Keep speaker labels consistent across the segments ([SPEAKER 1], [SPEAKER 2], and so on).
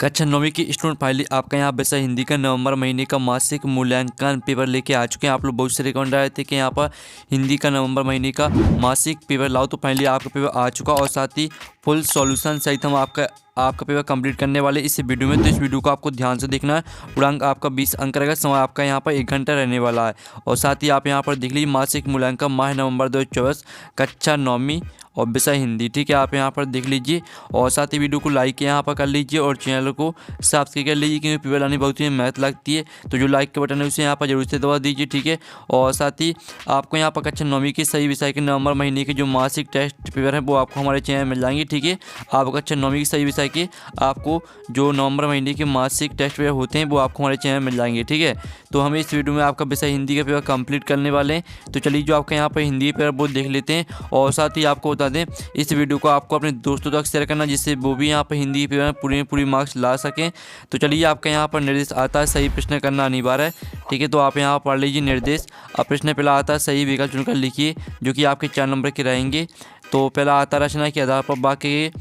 [SPEAKER 1] कक्षा 9वीं की student finally आपका यहाँ विषय हिंदी का नवंबर महीने का मासिक मूल्यांकन पेपर लेके आ चुके हैं। आप लोग बहुत से रिकमेंड रहे थे कि यहाँ पर हिंदी का नवंबर महीने का मासिक पेपर लाओ, तो फाइनली आपका पेपर आ चुका और साथ ही फुल सॉल्यूशन सहित हम आपका पेपर कंप्लीट करने वाले इस वीडियो में। तो इस वीडियो को आपको ध्यान से देखना है। पूर्णांक आपका 20 अंक रहेगा। समय आपका यहाँ पर 1 घंटा रहने वाला है। और साथ ही आप यहाँ पर देख लीजिए मासिक मूल्यांकन माह नवंबर 2024 कक्षा 9वीं और विषय हिंदी। ठीक है, आप यहाँ पर देख लीजिए और साथ ही वीडियो को लाइक यहाँ पर कर लीजिए और चैनल को सब्सक्राइब कर लीजिए, क्योंकि पेपर लाने बहुत ही मेहनत लगती है। तो जो लाइक का बटन है उसे यहाँ पर जरूर से दबा दीजिए। ठीक है, और साथ ही आपको यहाँ पर कक्षा 9वीं के सही विषय के नवंबर महीने के जो मासिक टेस्ट पेपर है वो आपको हमारे चैनल में मिल जाएंगे। ठीक है, आप कक्षा 9वीं के सही विषय के आपको जो नवंबर महीने के मासिक टेस्ट पेपर होते हैं वो आपको हमारे चैनल में मिल जाएंगे। ठीक है, तो हम इस वीडियो में आपका विषय हिंदी का पेपर कंप्लीट करने वाले हैं। तो चलिए जो आपका यहाँ पर हिंदी पेपर वो देख लेते हैं। और साथ ही आपको बता दें इस वीडियो को आपको अपने दोस्तों तक शेयर करना, जिससे वो भी यहाँ पर हिंदी पेपर में पूरी मार्क्स ला सकें। तो चलिए आपका यहाँ पर निर्देश आता है सही प्रश्न करना अनिवार्य है। ठीक है, तो आप यहाँ पढ़ लीजिए निर्देश। अब प्रश्न पहला आता है सही विकल्प चुनकर लिखिए, जो कि आपके 4 नंबर के रहेंगे। तो पहला आता है रचना के आधार पर वाक्य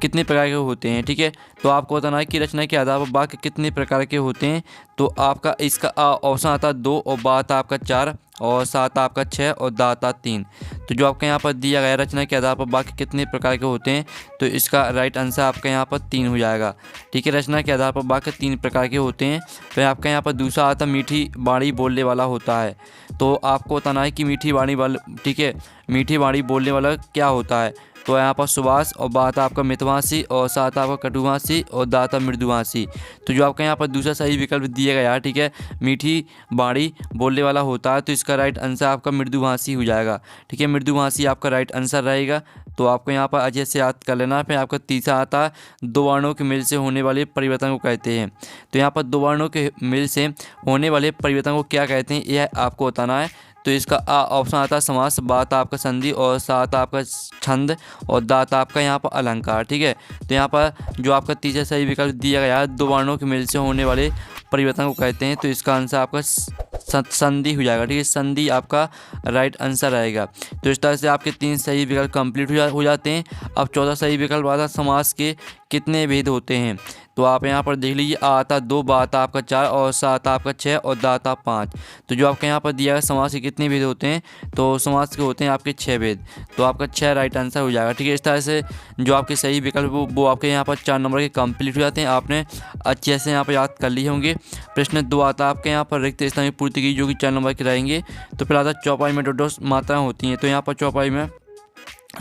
[SPEAKER 1] कितने प्रकार के होते हैं। ठीक है, तो आपको बताना है कि रचना के आधार पर वाक्य कितने प्रकार के होते हैं। तो आपका इसका ऑप्शन आता है 2 और बा आता आपका 4 और सात आपका 6 और दा आता 3। तो जो आपका यहाँ पर दिया गया रचना के आधार पर वाक्य कितने प्रकार के होते हैं, तो इसका राइट आंसर आपका यहाँ पर 3 हो जाएगा। ठीक है, रचना के आधार पर वाक्य 3 प्रकार के होते हैं। फिर आपका यहाँ पर दूसरा आता मीठी वाणी बोलने वाला होता है। तो आपको बताना है कि मीठी वाणी वाला, ठीक है, मीठी वाणी बोलने वाला क्या होता है। तो यहाँ पर सुभाष और बात आपका मितभाषी और साथ आपका कटुभाषी और दाता मृदुभाषी। तो जो आपका यहाँ पर दूसरा सही विकल्प दिया गया है, ठीक है, मीठी वाणी बोलने वाला होता है, तो इसका राइट आंसर आपका मृदुभाषी हो जाएगा। ठीक है, मृदुभाषी आपका राइट आंसर रहेगा। तो आपको यहाँ पर अच्छे से याद कर लेना है। फिर आपका तीसरा आता है 2 वर्णों के मेल से होने वाले परिवर्तन को कहते हैं। तो यहाँ पर 2 वर्णों के मेल से होने वाले परिवर्तन को क्या कहते हैं, यह आपको बताना है। तो इसका ऑप्शन आता है समास, बात आपका संधि और साथ आपका छंद और दात आपका यहाँ पर अलंकार। ठीक है, तो यहाँ पर जो आपका तीसरा सही विकल्प दिया गया है 2 वर्णों के मेल से होने वाले परिवर्तन को कहते हैं। तो इसका आंसर आपका संधि हो जाएगा। ठीक है, संधि आपका राइट आंसर रहेगा। तो इस तरह से आपके 3 सही विकल्प कंप्लीट हो जाते हैं। अब चौथा सही विकल्प आता समास के कितने भेद होते हैं। तो आप यहाँ पर देख लीजिए आता 2, बाता आपका 4 और सात आपका 6 और दाता 5। तो जो आपके यहाँ पर दिया है समास के कितने भेद होते हैं, तो समास के होते हैं आपके 6 भेद। तो आपका 6 राइट आंसर हो जाएगा। ठीक है, इस तरह से जो आपके सही विकल्प वो आपके यहाँ पर 4 नंबर के कंप्लीट हो जाते हैं। आपने अच्छे से यहाँ पर याद कर लिए होंगे। प्रश्न 2 आता है आपके यहाँ पर रिक्त स्थान की पूर्ति की, जो कि 4 नंबर के रहेंगे। तो फिर आता चौपाई में 2 मात्राएँ होती हैं। तो यहाँ पर चौपाई में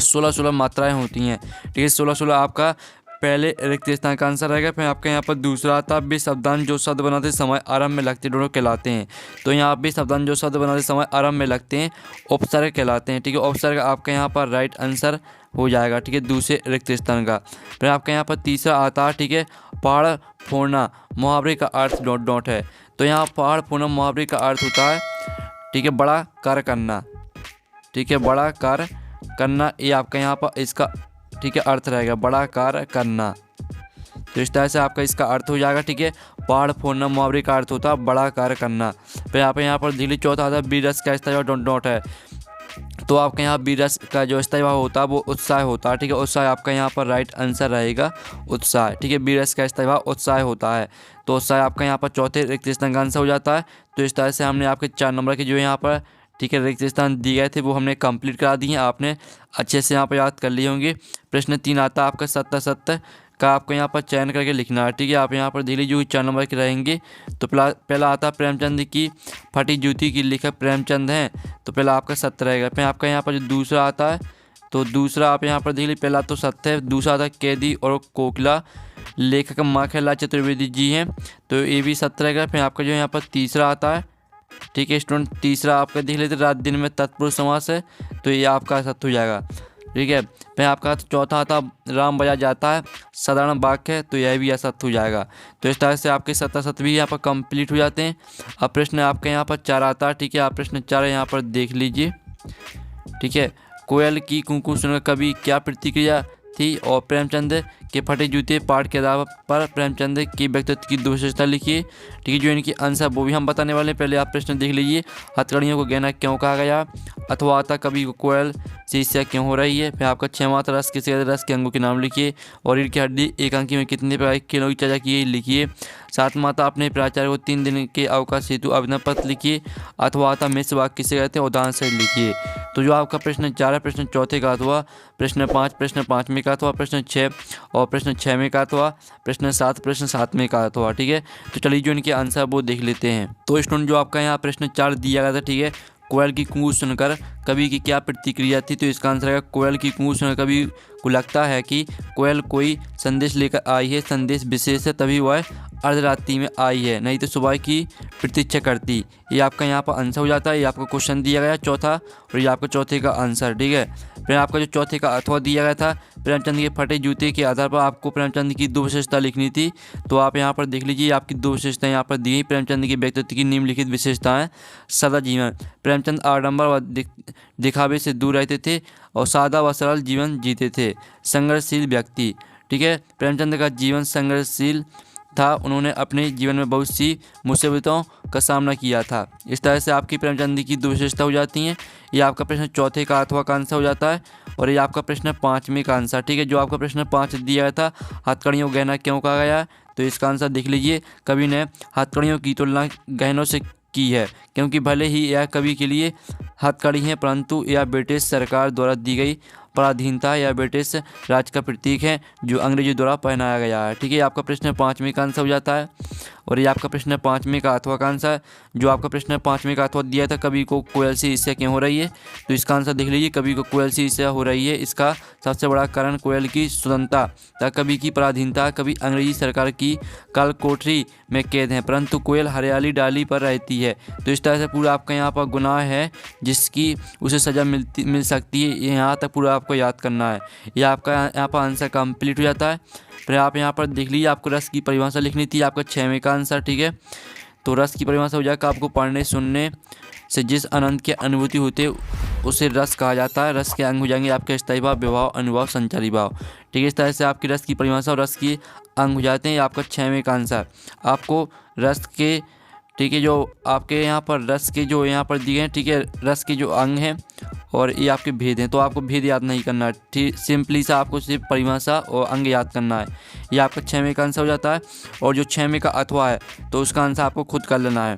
[SPEAKER 1] 16 मात्राएँ होती हैं। ठीक है, 16 आपका पहले रिक्त स्थान का आंसर रहेगा। फिर आपके यहाँ पर दूसरा आता है शब्दांश जो शब्द बनाते समय आरंभ में लगते दोनों कहलाते हैं। तो यहाँ पे शब्दांश जो शब्द बनाते समय आरंभ में लगते हैं उपसर्ग कहलाते हैं। ठीक है, उपसर्ग आपका यहाँ पर राइट आंसर हो जाएगा। ठीक है, दूसरे रिक्त स्थान का। फिर आपके यहाँ पर तीसरा आता है, ठीक है, पहाड़ फोड़ना मुहावरे का अर्थ ... है। तो यहाँ पहाड़ फोड़ना मुहावरे का अर्थ होता है, ठीक है, बड़ा कार्य करना। ठीक है, बड़ा कार्य करना, ये आपका यहाँ पर इसका, ठीक है, अर्थ रहेगा बड़ा कार्य करना। तो इस तरह से आपका इसका अर्थ हो जाएगा। ठीक है, पहाड़ फोड़ना मुहावरे का अर्थ होता है बड़ा कार्य करना। फिर आप यहाँ पर दिल्ली चौथा आता है बीरस का स्थायी भाव ... है। तो आपके यहाँ बीरस का जो स्थायी भाव होता है वो उत्साह होता है। ठीक है, उत्साह आपका यहाँ पर राइट आंसर रहेगा उत्साह। ठीक है, बीरस का स्थायी भाव उत्साह होता है। तो उत्साह आपका यहाँ पर चौथे रिक्त स्थान का आंसर हो जाता है। तो इस तरह से हमने आपके 4 नंबर के जो यहाँ पर, ठीक है, रिक्त स्थान दिए गए थे वो हमने कंप्लीट करा दिए। आपने अच्छे से यहाँ पर याद कर लिए होंगे। प्रश्न 3 आता है आपका सत्य का आपको यहाँ पर चयन करके लिखना है। ठीक है, आप यहाँ पर देख लीजिए 4 नंबर के रहेंगे। तो पहला आता है प्रेमचंद की फटी जूती की लेखक प्रेमचंद हैं। तो पहला आपका सत्य रहेगा। फिर आपका यहाँ पर जो दूसरा आता है, तो दूसरा आप यहाँ पर देख लीजिए पहला तो सत्य है। दूसरा आता है कैदी और कोकिला लेखक माखनलाल चतुर्वेदी जी हैं। तो ये भी सत्य रहेगा। फिर आपका जो यहाँ पर तीसरा आता है, ठीक है स्टूडेंट, तीसरा आपका देख लेते रात दिन में तत्पुरुष समास है। तो ये आपका सत्य हो जाएगा। ठीक है, फिर आपका चौथा आता राम बजा जाता है साधारण वाक्य है। तो यह भी असत्य हो जाएगा। तो इस तरह से आपके 7 भी यहाँ पर कंप्लीट हो जाते हैं। अब प्रश्न आपके यहाँ पर 4 आता है। ठीक है, आप प्रश्न 4 यहाँ पर देख लीजिए। ठीक है, कोयल की कूकू सुनकर कवि क्या प्रतिक्रिया थी। और प्रेमचंद के फटे जूते पाठ के आधार पर प्रेमचंद के व्यक्तित्व की 2 विशेषता लिखिए। ठीक है, जो इनकी आंसर वो भी हम बताने वाले हैं। पहले आप प्रश्न देख लीजिए। हथकड़ियों को गहना क्यों कहा गया, अथवा आता कवि को कोयल से ईर्ष्या क्यों हो रही है। फिर आपका 6वां था रस किसे कहते हैं, रस के अंगों के नाम लिखिए। और रीढ़ की हड्डी एक अंकी में कितने प्रकार के खेलों की चर्चा की है लिखिए। 7वां था अपने प्राचार्य को 3 दिन के अवकाश हेतु आवेदन पत्र लिखिए। अथवा आता मिश्र वाक्य किसे कहते हैं, उदाहरण से लिखिए। तो जो आपका प्रश्न 4 है, प्रश्न चौथे का अथवा, प्रश्न 5 प्रश्न 5वें का अथवा, प्रश्न 6 और प्रश्न 6वें का अथवा, प्रश्न 7 प्रश्न 7वें का अथवा। ठीक है, तो चलिए जो इनके आंसर वो देख लेते हैं। तो स्टूडेंट जो आपका यहाँ प्रश्न 4 दिया गया था, ठीक है, कोयल की कूँ सुनकर कवि की क्या प्रतिक्रिया थी। तो इसका आंसर है कोयल की कूँ सुनकर कवि को लगता है कि कोयल कोई संदेश लेकर आई है, संदेश विशेष है, तभी वह अर्धरात्रि में आई है, नहीं तो सुबह की प्रतीक्षा करती। ये आपका यहाँ पर आंसर हो जाता है। ये आपको क्वेश्चन दिया गया चौथा, और ये आपका चौथे का आंसर। ठीक है, फिर आपका जो चौथे का अथवा दिया गया था, प्रेमचंद के फटे जूते के आधार पर आपको प्रेमचंद की 2 विशेषता लिखनी थी। तो आप यहाँ पर देख लीजिए, आपकी 2 विशेषताएं यहाँ पर दी गई। प्रेमचंद के व्यक्तित्व की निम्नलिखित विशेषताएं। सादा जीवन, प्रेमचंद आडंबर व दिखावे से दूर रहते थे और सादा व सरल जीवन जीते थे। संघर्षशील व्यक्ति, ठीक है, प्रेमचंद का जीवन संघर्षशील था, उन्होंने अपने जीवन में बहुत सी मुसीबतों का सामना किया था। इस तरह से आपकी प्रेमचंद की 2 विशेषता हो जाती हैं। ये आपका प्रश्न चौथे का अथवा का आंसर हो जाता है। और ये आपका प्रश्न 5वें का आंसर। ठीक है, जो आपका प्रश्न 5 दिया गया था, हथकड़ियों गहना क्यों कहा गया है, तो इसका आंसर देख लीजिए। कवि ने हथकड़ियों की तुलना गहनों से की है, क्योंकि भले ही यह कवि के लिए हथकड़ी है, परंतु यह ब्रिटिश सरकार द्वारा दी गई पराधीनता या ब्रिटिश राज का प्रतीक है, जो अंग्रेजों द्वारा पहनाया गया है। ठीक है, आपका प्रश्न 5वें का आंसर हो जाता है। और ये आपका प्रश्न 5वें का अथवा का आंसर। जो आपका प्रश्न 5वें का अथवा दिया था, कवि को कोयल से ईर्ष्या क्यों हो रही है, तो इसका आंसर देख लीजिए। कवि को कोयल से ईर्ष्या हो रही है, इसका सबसे बड़ा कारण कोयल की स्वतंत्रता तथा कवि की पराधीनता। कवि अंग्रेजी सरकार की काल कोठरी में कैद हैं, परंतु कोयल हरियाली डाली पर रहती है। तो इस तरह से पूरा आपका यहाँ पर गुनाह है जिसकी उसे सज़ा मिल सकती है। यहाँ तक पूरा आपको याद करना है। यह आपका यहाँ पर आंसर कंप्लीट हो जाता है। फिर आप यहाँ पर देख लीजिए, आपको रस की परिभाषा लिखनी थी, आपका 6वें का आंसर। ठीक है, तो रस की परिभाषा हो जाएगा, आपको पढ़ने सुनने से जिस आनंद की अनुभूति होती है उसे रस कहा जाता है। रस के अंग हो जाएंगे आपके स्थायी भाव, विभाव, अनुभाव, संचारी भाव। ठीक है, इस तरह से आपकी रस की परिभाषा और रस के अंग हो जाते हैं। आपका 6वें का आंसर। आपको रस के, ठीक है, जो आपके यहाँ पर रस के जो यहाँ पर दिए हैं, ठीक है, रस के जो अंग हैं और ये आपके भेद हैं, तो आपको भेद याद नहीं करना है। ठीक, सिंपली सा आपको सिर्फ परिभाषा और अंग याद करना है। ये आपका 6वें का आंसर हो जाता है। और जो 6वें का अथवा है, तो उसका आंसर आपको खुद कर लेना है।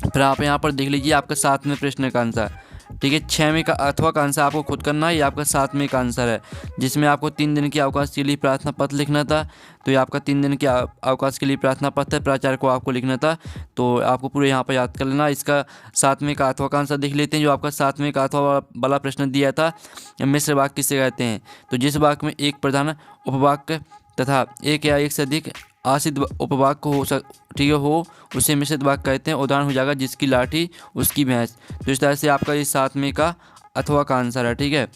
[SPEAKER 1] फिर आप यहाँ पर देख लीजिए, आपका 7वें प्रश्न का आंसर। ठीक है, 6वें का अथवा का आंसर आपको खुद करना है। ये आपका 7वें का आंसर है, जिसमें आपको 3 दिन के अवकाश के लिए प्रार्थना पत्र लिखना था। तो ये आपका 3 दिन के अवकाश के लिए प्रार्थना पत्र प्राचार्य को आपको लिखना था। तो आपको पूरे यहाँ पर याद कर लेना। इसका 7वें का अथवा का आंसर देख लेते हैं। जो आपका 7वें का अथवा वाला प्रश्न दिया था, मिश्र वाक्य किसे कहते हैं, तो जिस वाक्य में एक प्रधान उपवाक्य तथा एक या एक से अधिक आश्रित उपवाक्य हो ठीक है हो, उसे मिश्रित वाक्य कहते हैं। उदाहरण हो जाएगा, जिसकी लाठी उसकी भैंस। तो इस तरह से आपका ये 7वें का अथवा का आंसर है। ठीक है,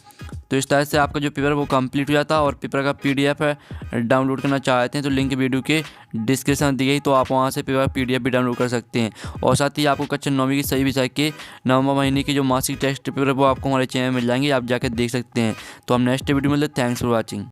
[SPEAKER 1] तो इस तरह से आपका जो पेपर वो कंप्लीट हो जाता है। और पेपर का PDF है, डाउनलोड करना चाहते हैं तो लिंक वीडियो के डिस्क्रिप्शन दी गई, तो आप वहां से पेपर PDF भी डाउनलोड कर सकते हैं। और साथ ही आपको कक्षा 9वीं की सही विषय के नवंबर महीने के जो मासिक टेस्ट पेपर वो आपको हमारे चैनल में मिल जाएंगे, आप जाकर देख सकते हैं। तो हम नेक्स्ट वीडियो में मिलते हैं। Thanks for watching.